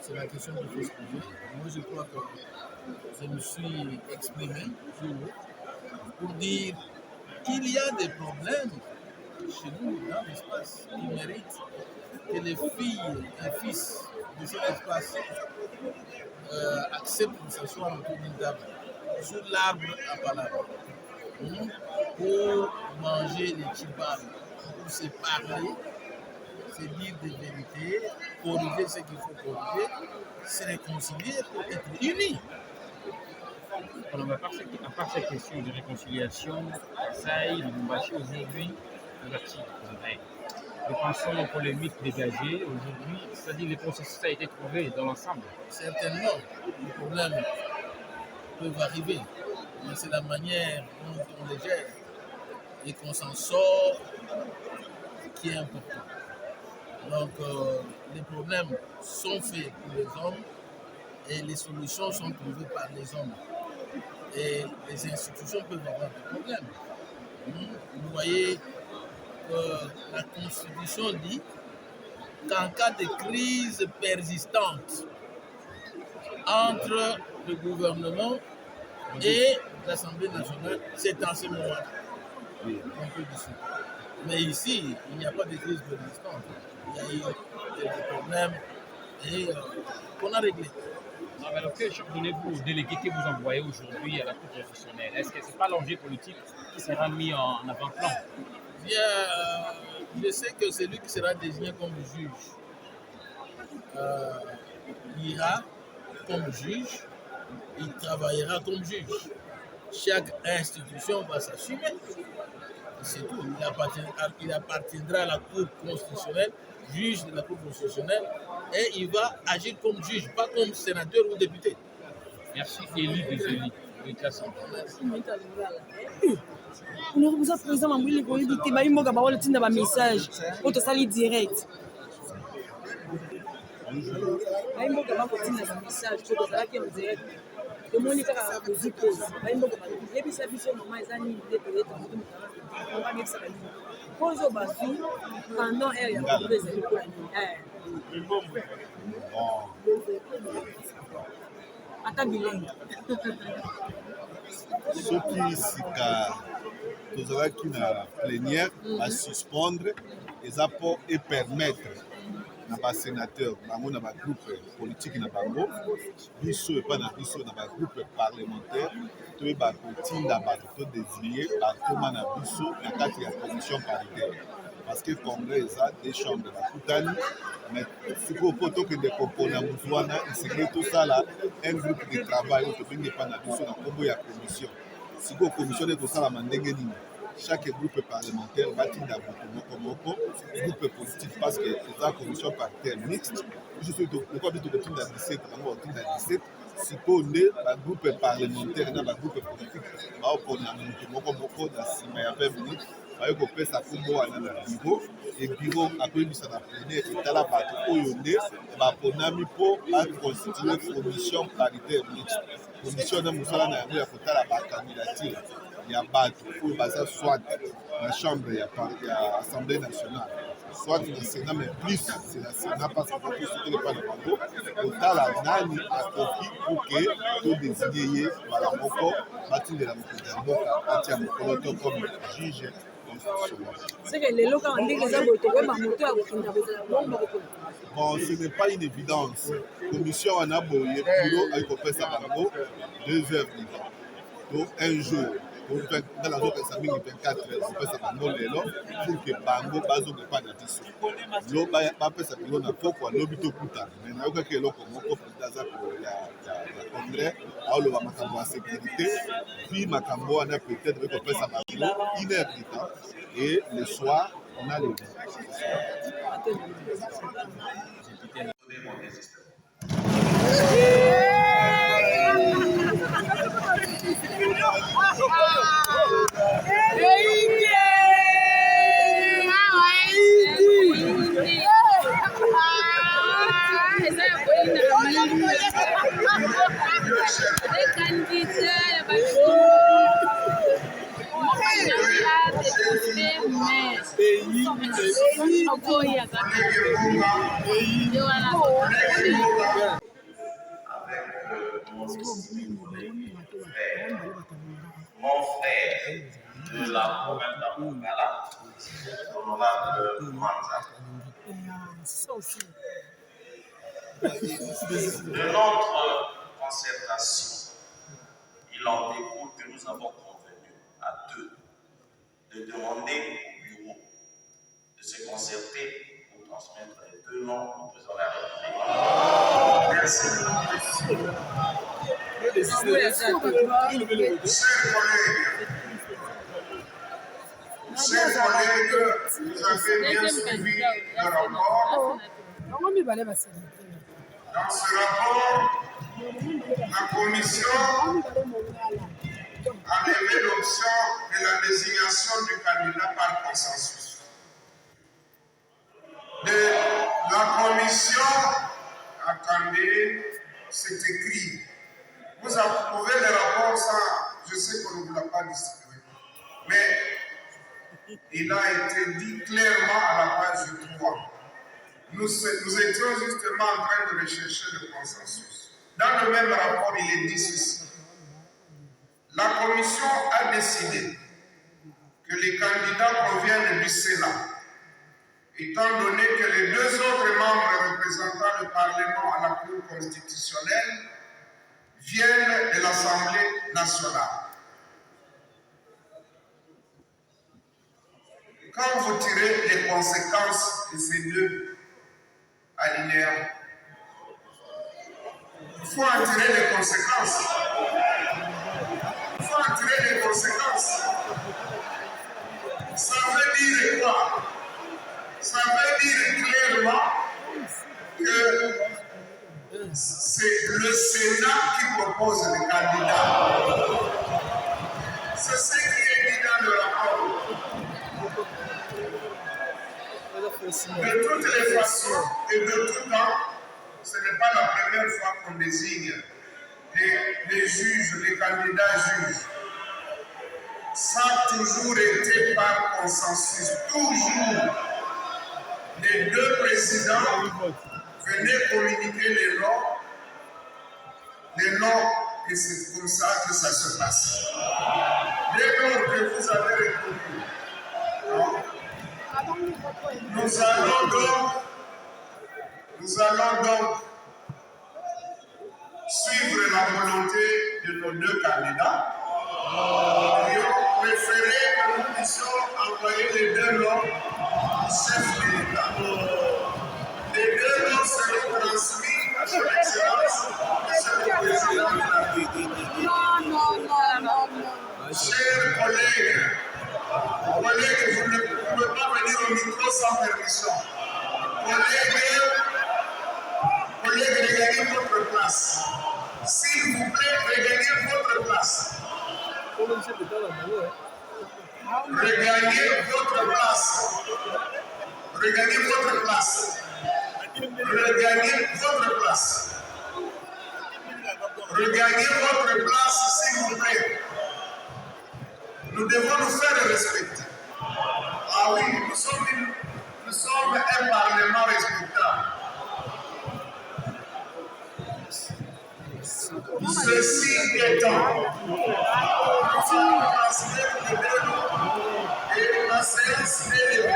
C'est la question qu'il faut se poser. Moi, je crois que je me suis exprimé pour dire qu'il y a des problèmes chez nous dans l'espace qui méritent que les filles et fils de cet espace acceptent de s'asseoir autour d'une table sur l'arbre à palabre pour manger les chibales, pour se parler, se dire des vérités, corriger ce qu'il faut corriger, se réconcilier pour être unis. Alors, à part cette question de réconciliation, Saïd Lubumbashi aujourd'hui convertit. Nous pensons aux polémiques dégagées aujourd'hui, c'est-à-dire que le processus a été trouvé dans l'ensemble. Certainement, les problèmes peuvent arriver, mais c'est la manière dont on les gère et qu'on s'en sort qui est important. Donc, les problèmes sont faits pour les hommes et les solutions sont trouvées par les hommes. Et les institutions peuvent avoir des problèmes. Vous voyez que la Constitution dit qu'en cas de crise persistante entre le gouvernement et l'Assemblée nationale, c'est en ce moment-là qu'on peut discuter. Mais ici, il n'y a pas de crise persistante. Il y a eu des problèmes et qu'on a réglés. Alors, quel choc donnez-vous aux délégués que vous envoyez aujourd'hui à la Cour constitutionnelle? Est-ce que ce n'est pas l'enjeu politique qui sera mis en avant-plan? Je sais que celui qui sera désigné comme juge ira comme juge, il travaillera comme juge. Chaque institution va s'assumer. C'est tout. Il appartiendra à la Cour constitutionnelle, juge de la Cour constitutionnelle, et il va agir comme juge, pas comme sénateur ou député. Merci, Élie Désolé. Honorable président Mamouili Koyebi te bayi mboka ba wala tinda ba message poto sali direct. Bayi mboka ba ko tinda ba message poto sala ki en direct. De moni kaka koziko bayi mboka ba yebi sa biso mama ezani de peut-être mutu on va dire ça ba. Pozo ba fi pendant elle ya ko ezali ko ata bilengi. Soki sika tozalaki na plénière à suspendre eza mpo et permettre na basénateur bango na bagroupe politique na bango biso epa na biso na bagroupe parlementaire toyeba kotinda bato todésigne bakoma na biso na kati ya commission paritaire parce que congrès eza des chambres bakutani mais sikoyo mpo tokende kopona motu wana esengeli tosala un groupe de travail oyo tobengi epa na biso na nkombo ya commission sikoyo commission nde tosalama ndenge nini chaque groupe parlementaire batinda moto moko groupe politique parce que eza commission paritaire mixte biso soki lokwa biso tokotinda 17 bango batinda 17 sikoyo nde bagroupe parlementaire na bagroupe politique baopona moto moko na nsima ya 20 minutes baye kopesa kombo wana na biro e biro akoyebisa na plénière etala bato oyo nde baponami mpo baconstitue commission paritaire mixte commission na mosala na yango ya kotala bacandidature ya bato oyo baza soit na chambre ya assemblée nationale soit na sénat mais plus c'est la sénat parce que bakosutele mpa na bango kotala nani akoki pour ke todésigne ye mbala moko batindela mokonzi ya mboka atia mokolo to comme juge bon, ce n'est pas une évidence. Commission en a boyé, bureau avec kopesa bango 2 heures du temps. Donc un jour, dans la zone de 24 heures, kopesa bango lelo pour que bango bazonge pas na biso. Lo ba pesa bureau na poko lobi to kuta. Mais na yoka ke loko moko président ya congrès, alors ba makambo ya sécurité, puis makambo ana peut-être avec kopesa bango 1 heure du temps. Et le soir, on a les deux. Pays. frère, mon frère de la province d'Angala, l'honorable Manza. De notre concertation, il en découle que nous avons convenu à deux de demander au bureau de se concerter pour transmettre les deux noms au président de la République. Merci. Chers collègues, vous avez bien suivi le rapport. Dans ce rapport, la commission a levé l'option de la désignation du candidat par consensus. La commission, attendez, c'est écrit. Vous approuvez le rapport, ça, je sais qu'on ne vous l'a pas distribué. Mais il a été dit clairement à la page 3. Nous étions justement en train de rechercher le consensus. Dans le même rapport, il est dit ceci. La commission a décidé que les candidats proviennent du Sénat, étant donné que les deux autres membres représentant le Parlement à la Cour constitutionnelle viennent de l'Assemblée nationale. Quand vous tirez les conséquences de ces deux alinéas, il faut en tirer les conséquences. Il faut en tirer les conséquences. Ça veut dire quoi? Ça veut dire clairement que c'est le Sénat qui propose les candidats. C'est ce qui est dit dans le rapport. De toutes les façons et de tout temps, ce n'est pas la première fois qu'on désigne les juges, les candidats juges. Ça a toujours été par consensus. Toujours. Les deux présidents venaient communiquer les noms, et c'est comme ça que ça se passe. Dès lors que vous avez répondu, nous allons donc suivre la volonté de nos deux candidats et ont préféré que nous puissions envoyer les deux noms au chef de l'État. Les deux noms seront transmis à son Excellence, Monsieur le Président de la République. Chers collègues, vous ne pouvez pas venir au micro sans permission. Collègues, regagnez votre place. S'il vous plaît, regagnez votre place. Regagnez votre place. Regagnez votre place. Regagnez votre place. Regagnez votre place, s'il vous plaît. Nous devons nous faire respecter. Ah oui, nous sommes un parlement respectable. Ceci étant, nous allons transmettre le débat et la séance est levée.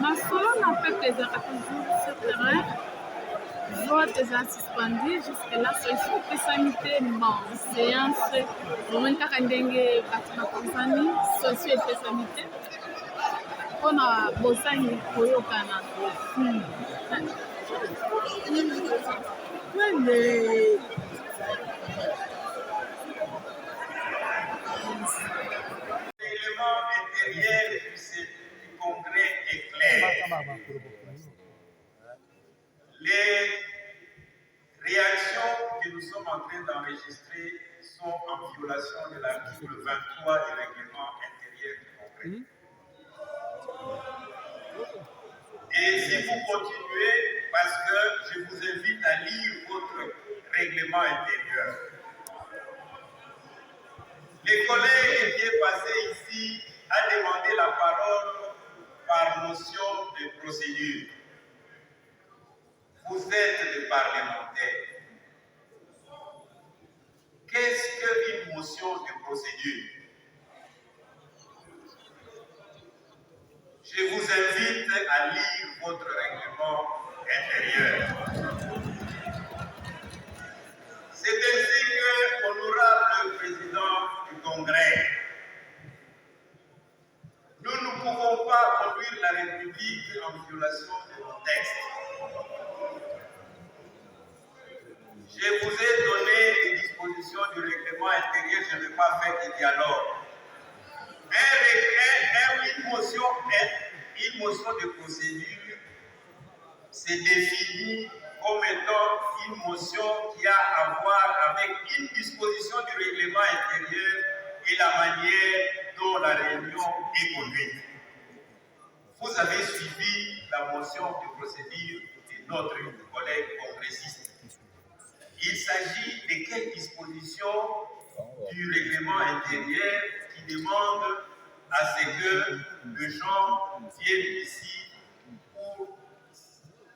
Masolo n'a fait que toujours sur le terrain. Vote est suspendu jusque-là. C'est sanité, bon, séance. On a carrément bâtiment Tanzanie, socio et sanité. On a bossé au Canada. L'élément intérieur du congrès est clair. Les réactions que nous sommes en train d'enregistrer sont en violation de l'article 23 du règlement intérieur du congrès. continuer parce que je vous invite à lire votre règlement intérieur. Les collègues qui est passé ici a demandé la parole par motion de procédure. Vous êtes des parlementaires. Qu'est-ce qu'une motion de procédure? Je vous invite à lire votre règlement intérieur. C'est ainsi que, honorable président du Congrès, nous ne pouvons pas conduire la République en violation de nos textes. Je vous ai donné les dispositions du règlement intérieur, je ne vais pas faire de dialogue. Une motion de procédure, c'est défini comme étant une motion qui a à voir avec une disposition du règlement intérieur et la manière dont la réunion est conduite. Vous avez suivi la motion de procédure de notre collègue congressiste. Il s'agit de quelle disposition du règlement intérieur qui demande à ce que les gens viennent ici pour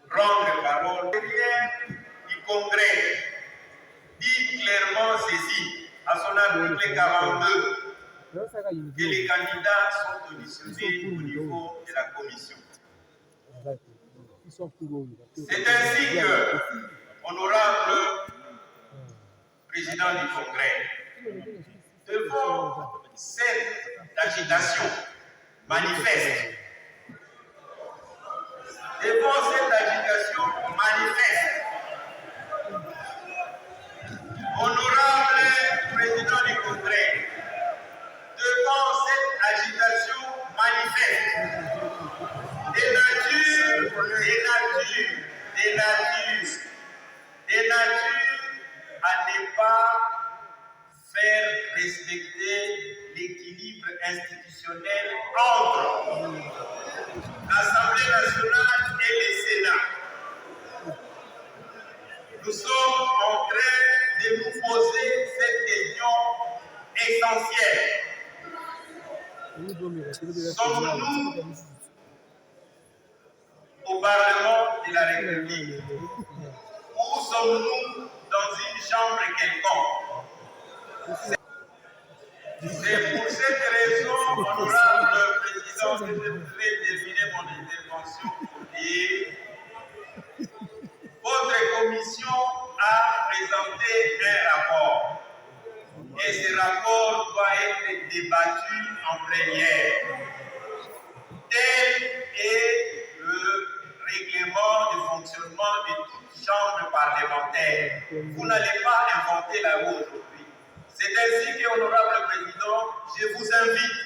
rendre parole. Derrière du Congrès dit clairement ceci, à son article 42, que les candidats sont auditionnés au niveau de la commission. C'est ainsi que, honorable président du Congrès, devant cette agitation manifeste, honorable président du Congrès, devant cette agitation manifeste, des natures à ne pas faire respecter l'équilibre institutionnel entre l'Assemblée nationale et le Sénat. Nous sommes en train de nous poser cette question essentielle. Sommes-nous au Parlement de la République ou sommes-nous dans une chambre quelconque? C'est pour cette raison, honorable président, que je voudrais terminer mon intervention pour dire votre commission a présenté un rapport et ce rapport doit être débattu en plénière. Tel est le règlement de fonctionnement de toute chambre parlementaire. Vous n'allez pas inventer la roue aujourd'hui. C'est ainsi que, honorable président, je vous invite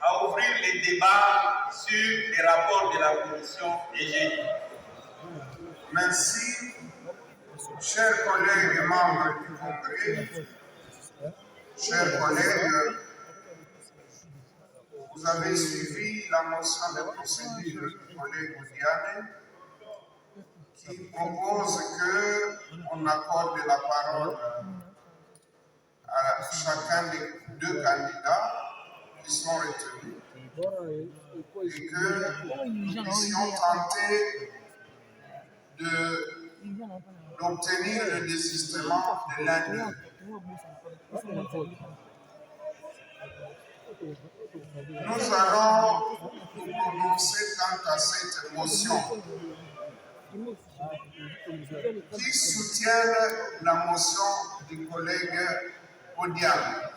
à ouvrir les débats sur les rapports de la commission EGI. Merci, chers collègues et membres du Congrès, chers collègues, vous avez suivi la motion de procédure du collègue Odiane qui propose qu'on accorde la parole à chacun des deux candidats qui sont retenus et que nous puissions tenter d'obtenir le désistement de l'un d'eux. Nous allons nous prononcer quant à cette motion. Qui soutient la motion du collègue Odiane?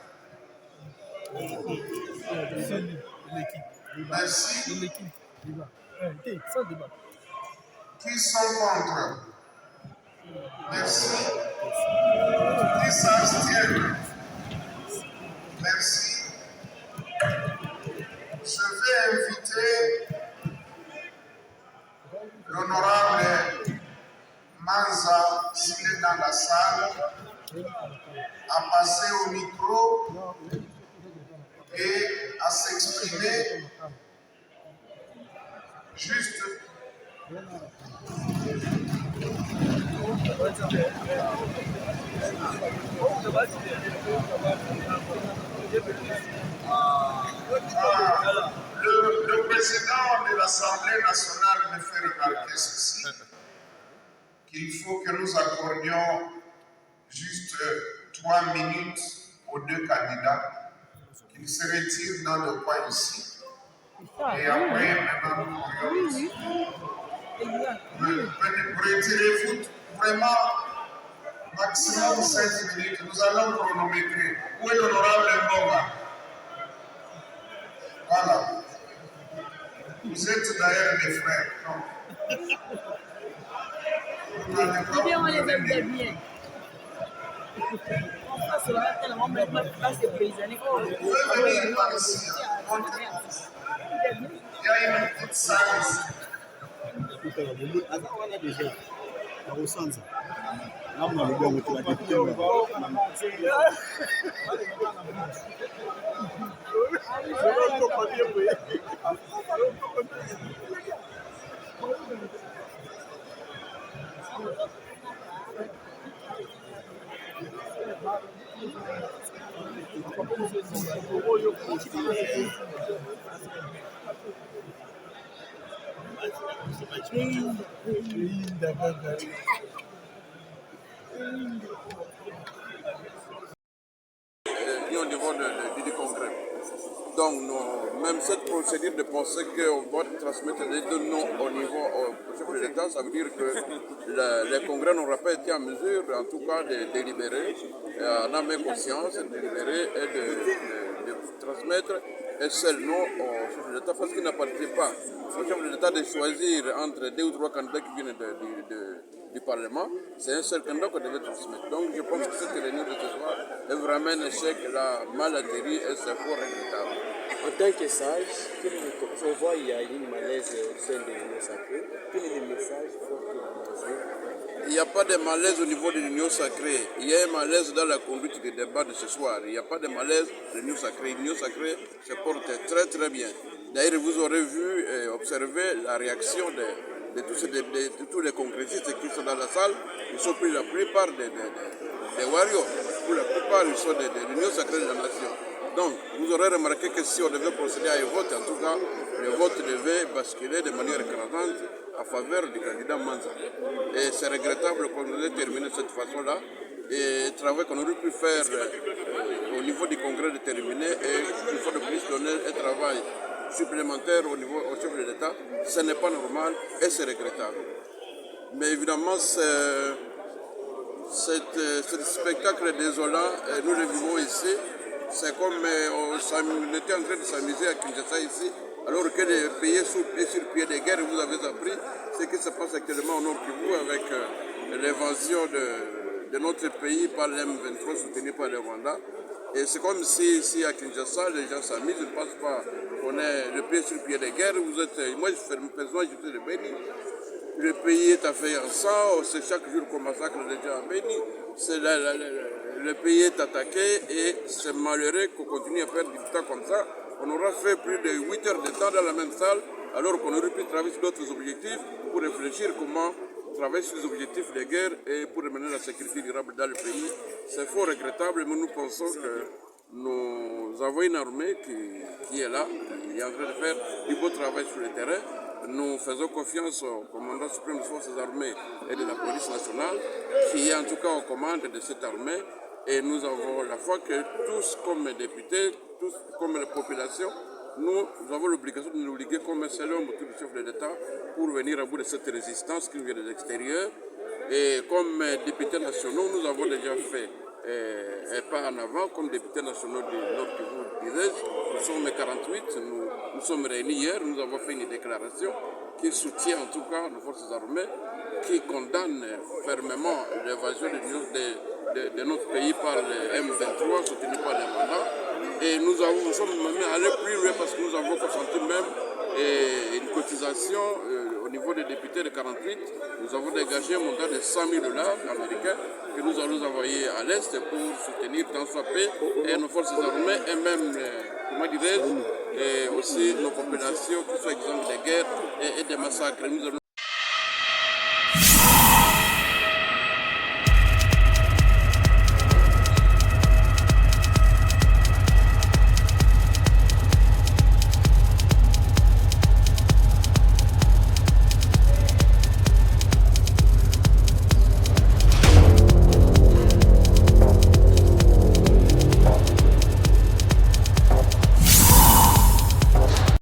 Merci. Qui sont contre? Merci. Qui s'abstiennent? Merci. Je vais inviter l'honorable Manza, s'il est dans la salle, à passer au micro et à s'exprimer juste Le président de l'Assemblée nationale me fait remarquer ceci, qu'il faut que nous accordions juste 3 minutes aux deux candidats, qu'ils se retirent dans le coin ici. Et après, maintenant, nous pourrions retirez-vous vraiment maximum 5 minutes. Nous allons chronométrer. Où est l'honorable Mbonga? Voilà. Vous êtes d'ailleurs des frères. Bien, on les aime bien. On va tellement mettre ces paysans. Vous pouvez venir par ici. Il y a une petite salle ici. Au niveau du congrès. Donc, même cette procédure de penser qu'on doit transmettre les deux noms au niveau au chef de l'État, ça veut dire que le congrès n'aura pas été en mesure, en tout cas, de délibérer, en âme conscience, de délibérer et de transmettre un seul nom au chef de l'État, parce qu'il n'appartient pas au chef de l'État de choisir entre 2 ou 3 candidats qui viennent du Parlement. C'est un seul candidat qu'on devait transmettre. Donc je pense que cette réunion de ce soir est vraiment un échec, là, mal atterri et c'est fort regrettable. En tant que sage, on voit qu'il y a une malaise au sein de l'Union sacrée. Quel est le message fort que vous lancez? Il n'y a pas de malaise au niveau de l'Union sacrée. Il y a un malaise dans la conduite du débat de ce soir. Il n'y a pas de malaise de l'Union sacrée. L'Union sacrée se porte très très bien. D'ailleurs, vous aurez vu et observé la réaction de tous les congressistes qui sont dans la salle. Ils sont pris la plupart des warriors. Pour la plupart, ils sont de l'Union sacrée de la nation. Donc, vous aurez remarqué que si on devait procéder à un vote, en tout cas, le vote devait basculer de manière écrasante à faveur du candidat Manza. Et c'est regrettable qu'on ait terminé de cette façon-là. Et le travail qu'on aurait pu faire au niveau du congrès de terminer et une fois de plus donner un travail supplémentaire au chef de l'État, ce n'est pas normal et c'est regrettable. Mais évidemment, ce spectacle désolant, nous le vivons ici. C'est comme on était en train de s'amuser à Kinshasa ici, alors que les pays sont sur pied de guerre. Vous avez appris ce qui se passe actuellement au Nord Kivu avec l'invasion de notre pays par l'M23 soutenu par le Rwanda. Et c'est comme si ici à Kinshasa, les gens s'amusent, je ne pense pas qu'on est le pays sur pied de guerre. Moi, personnellement, je suis de Béni. Le pays est affaibli en sang, c'est chaque jour qu'on massacre les gens à Béni. Le pays est attaqué et c'est malheureux qu'on continue à faire du temps comme ça. On aura fait plus de 8 heures de temps dans la même salle alors qu'on aurait pu travailler sur d'autres objectifs pour réfléchir comment travailler sur les objectifs de guerre et pour mener la sécurité durable dans le pays. C'est fort regrettable, mais nous pensons que nous avons une armée qui est là, qui est en train de faire du beau travail sur le terrain. Nous faisons confiance au commandant suprême des forces armées et de la police nationale, qui est en tout cas aux commandes de cette armée. Et nous avons la foi que tous comme députés, tous comme la population, nous avons l'obligation de nous liguer comme un seul homme autour du chef de l'État pour venir à bout de cette résistance qui vient de l'extérieur. Et comme députés nationaux, nous avons déjà fait un pas en avant comme députés nationaux du Nord Kivu. Nous sommes 48, nous sommes réunis hier, nous avons fait une déclaration qui soutient en tout cas nos forces armées, qui condamne fermement l'évasion de notre pays par le M23 soutenu par les mandats. Et nous sommes même allés plus loin parce que nous avons consenti même une cotisation au niveau des députés de 48. Nous avons dégagé un montant de 100 000 $ américains que nous allons envoyer à l'Est pour soutenir tant soit paix et nos forces armées et même, comment dirais-je, et aussi nos populations qui sont exemptes de guerre et de massacres.